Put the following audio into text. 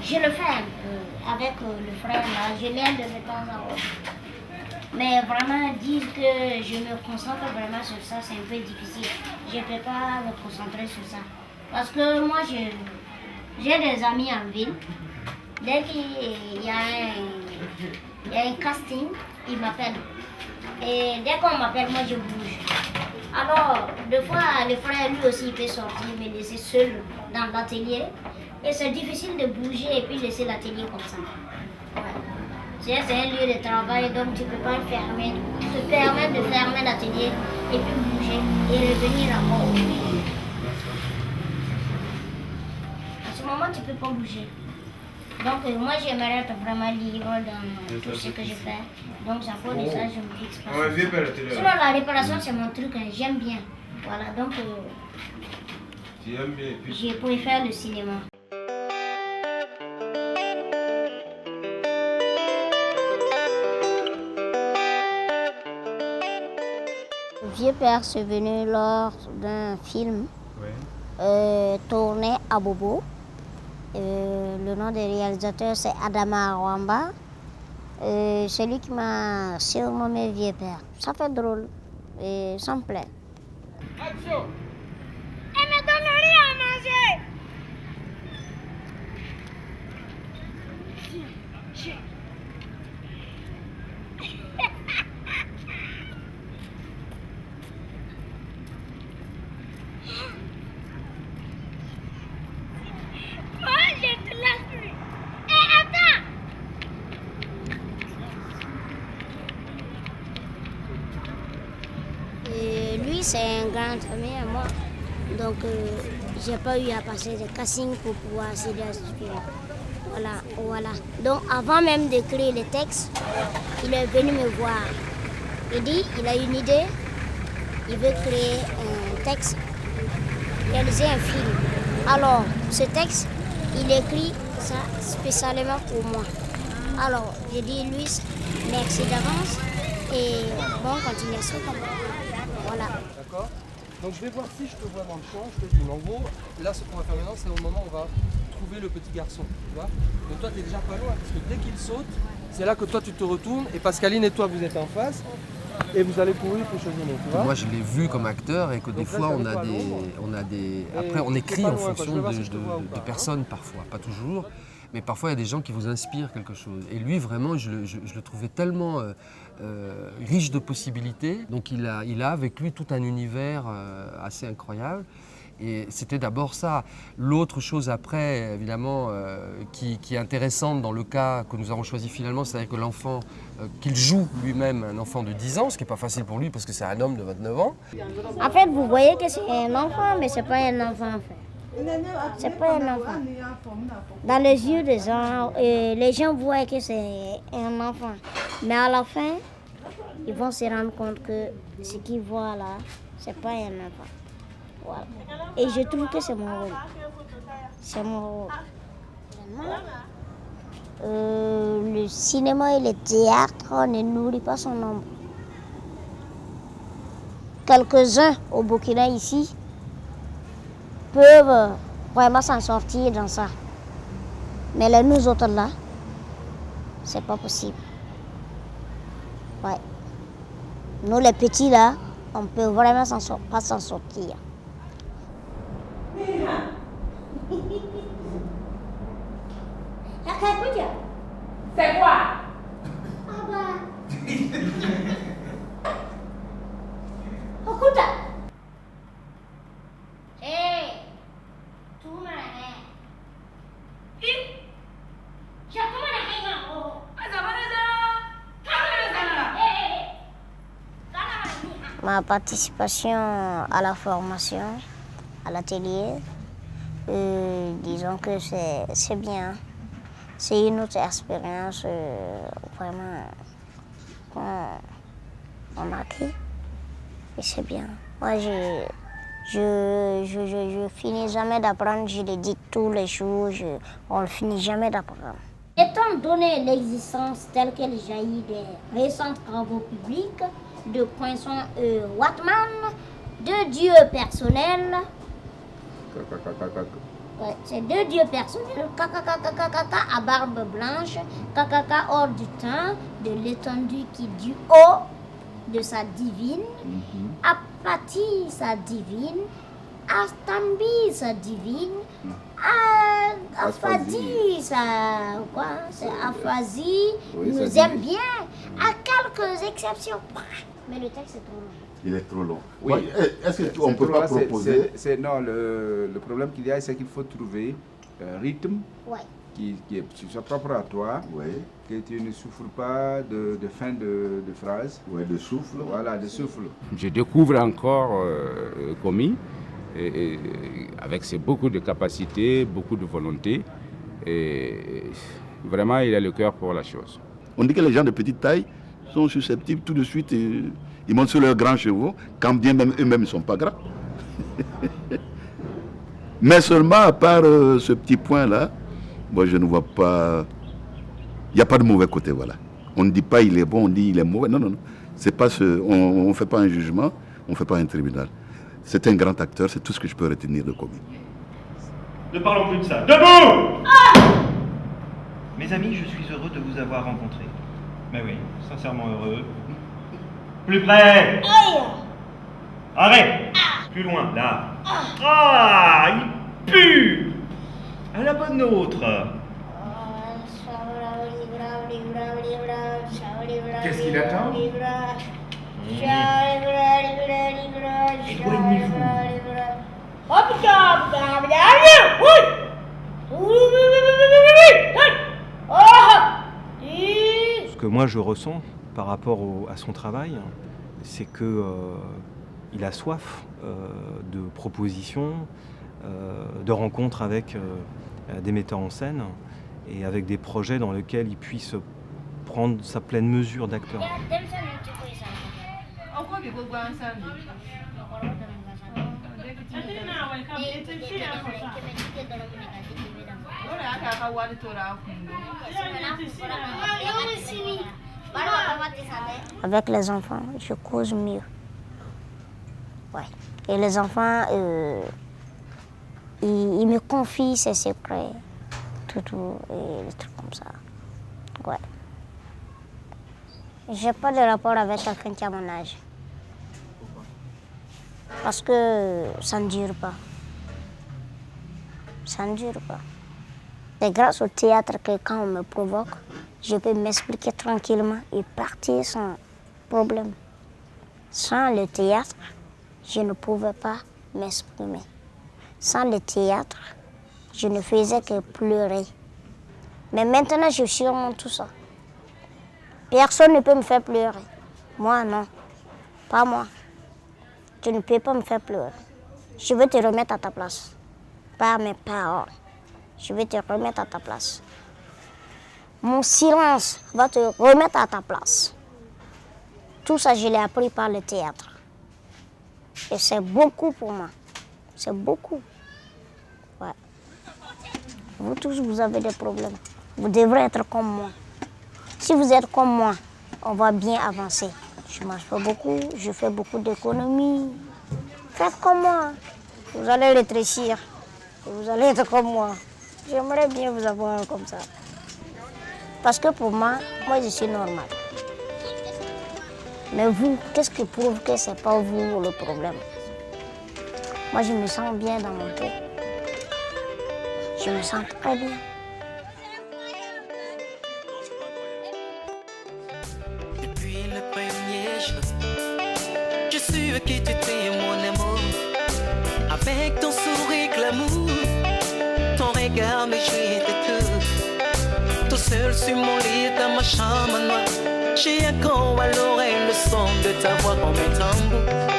Je le fais avec le frère là, je l'aide de temps en temps. Mais vraiment dire que je me concentre vraiment sur ça, c'est un peu difficile. Je ne peux pas me concentrer sur ça. Parce que moi, j'ai des amis en ville. Dès qu'il y a un casting, ils m'appellent. Et dès qu'on m'appelle, moi je bouge. Alors, des fois, le frère lui aussi peut sortir, me laisser seul dans l'atelier. Et c'est difficile de bouger et puis laisser l'atelier comme ça. Ouais. C'est un lieu de travail, donc tu ne peux pas fermer. Tu te permets de fermer l'atelier et puis bouger et revenir encore. À ce moment, tu ne peux pas bouger. Donc moi, j'aimerais être vraiment libre dans tout ce que je fais. Donc, ça pour ça, je me fixe pas. Sinon, la réparation, c'est mon truc, hein. J'aime bien. Voilà, donc je préfère le cinéma. Vieux Père, c'est venu lors d'un film tourné à Bobo. Le nom des réalisateurs, c'est Adama Rwamba. C'est lui qui m'a surnommé Vieux Père. Ça fait drôle et ça me plaît. Action! Elle me donne rien à manger! Lui, c'est un grand ami à moi. Donc, j'ai pas eu à passer de casting pour pouvoir accéder à ce film. Voilà. Donc, avant même d'écrire les textes, il est venu me voir. Il dit, il a une idée, il veut créer un texte, réaliser un film. Alors, ce texte, il écrit ça spécialement pour moi. Alors, j'ai dit, Louis, merci d'avance et bonne continuation. Voilà. D'accord. Donc je vais voir si je te vois dans le champ, je te dis. Mais en gros, là ce qu'on va faire maintenant, c'est au moment où on va trouver le petit garçon. Tu vois. Donc toi tu es déjà pas loin, parce que dès qu'il saute, c'est là que toi tu te retournes et Pascaline et toi vous êtes en face et vous allez courir pour cheminer. Tu vois. Moi je l'ai vu comme acteur et que des fois on a des. Après on écrit en fonction de personnes parfois, pas toujours. Mais parfois il y a des gens qui vous inspirent quelque chose. Et lui vraiment je le trouvais tellement riche de possibilités. Donc il a avec lui tout un univers assez incroyable. Et c'était d'abord ça. L'autre chose après, évidemment, qui est intéressante dans le cas que nous avons choisi finalement, c'est-à-dire que l'enfant, qu'il joue lui-même un enfant de 10 ans, ce qui n'est pas facile pour lui parce que c'est un homme de 29 ans. En fait, vous voyez que c'est un enfant, mais ce n'est pas un enfant en fait. C'est pas un enfant. Dans les yeux des gens, les gens voient que c'est un enfant. Mais à la fin, ils vont se rendre compte que ce qu'ils voient là, c'est pas un enfant. Voilà. Et je trouve que c'est mon rôle. C'est mon rôle. Le cinéma et le théâtre, on ne nourrit pas son nombre. Quelques-uns au Burkina ici peuvent vraiment s'en sortir dans ça. Mais là, nous autres là, c'est pas possible. Ouais. Nous les petits là, on peut vraiment pas s'en sortir. C'est quoi? Ma participation à la formation, à l'atelier, disons que c'est bien. C'est une autre expérience vraiment qu'on a acquis et c'est bien. Moi, je finis jamais d'apprendre, je le dis tous les jours, on ne finit jamais d'apprendre. Étant donné l'existence telle qu'elle jaillit des récents travaux publics de Poinçon Watman, de Dieu personnel, Ouais, c'est deux dieux personnels, Kakakakakaka à barbe blanche, Kakaka hors du temps, de l'étendue qui du haut de sa divine, Apati sa divine, Astambi sa divine, Afadi sa quoi, c'est Afazi, Oui, nous ça aime bien, à quelques exceptions. Mais le texte est trop long. Il est trop long. Oui. Ouais, est-ce qu'on ne peut pas proposer Non, le problème qu'il y a, c'est qu'il faut trouver un rythme Ouais. qui soit propre à toi, Oui, que tu ne souffres pas de fin de phrase. ouais, de souffle. Voilà, de souffle. Je découvre encore Komi, avec beaucoup de capacités, beaucoup de volonté. Et vraiment, il a le cœur pour la chose. On dit que les gens de petite taille sont susceptibles tout de suite, ils montent sur leurs grands chevaux, quand bien même eux-mêmes ne sont pas grands. Mais seulement à part ce petit point-là, moi je ne vois pas... Il n'y a pas de mauvais côté, voilà. On ne dit pas il est bon, on dit il est mauvais. Non, non, non. C'est pas on ne fait pas un jugement, on ne fait pas un tribunal. C'est un grand acteur, c'est tout ce que je peux retenir de Komi. Ne parlons plus de ça. Debout! Mes amis, je suis heureux de vous avoir rencontrés. Mais oui, sincèrement heureux. Plus près! Arrête! Plus loin, là. Ah, il pue! À la bonne nôtre. Qu'est-ce qu'il attend? Éloignez-vous. Ce que moi je ressens par rapport à son travail, c'est que il a soif de propositions, de rencontres avec des metteurs en scène et avec des projets dans lesquels il puisse prendre sa pleine mesure d'acteur. Avec les enfants, je cause mieux. Ouais. Et les enfants, ils me confient ses secrets, tout, et des trucs comme ça. Ouais. J'ai pas de rapport avec quelqu'un qui a mon âge. Parce que ça ne dure pas. Ça ne dure pas. C'est grâce au théâtre que quand on me provoque, je peux m'expliquer tranquillement et partir sans problème. Sans le théâtre, je ne pouvais pas m'exprimer. Sans le théâtre, je ne faisais que pleurer. Mais maintenant, je surmonte tout ça. Personne ne peut me faire pleurer. Moi, non. Pas moi. Tu ne peux pas me faire pleurer. Je veux te remettre à ta place. Par mes paroles. Je vais te remettre à ta place. Mon silence va te remettre à ta place. Tout ça, je l'ai appris par le théâtre. Et c'est beaucoup pour moi. C'est beaucoup. Ouais. Vous tous, vous avez des problèmes. Vous devrez être comme moi. Si vous êtes comme moi, on va bien avancer. Je ne mange pas beaucoup, je fais beaucoup d'économies. Faites comme moi. Vous allez rétrécir. Vous allez être comme moi. J'aimerais bien vous avoir comme ça. Parce que pour moi je suis normale. Mais vous, qu'est-ce qui prouve que ce n'est pas vous le problème? Moi, je me sens bien dans mon peau. Je me sens très bien. Depuis le premier jour, je suis qui tu étais, mon amour. Avec ton sourire glamour, ton regard me jouait de tout. Tout seul sur mon lit dans ma chambre noire, j'ai encore à l'oreille le son de ta voix comme un tambour.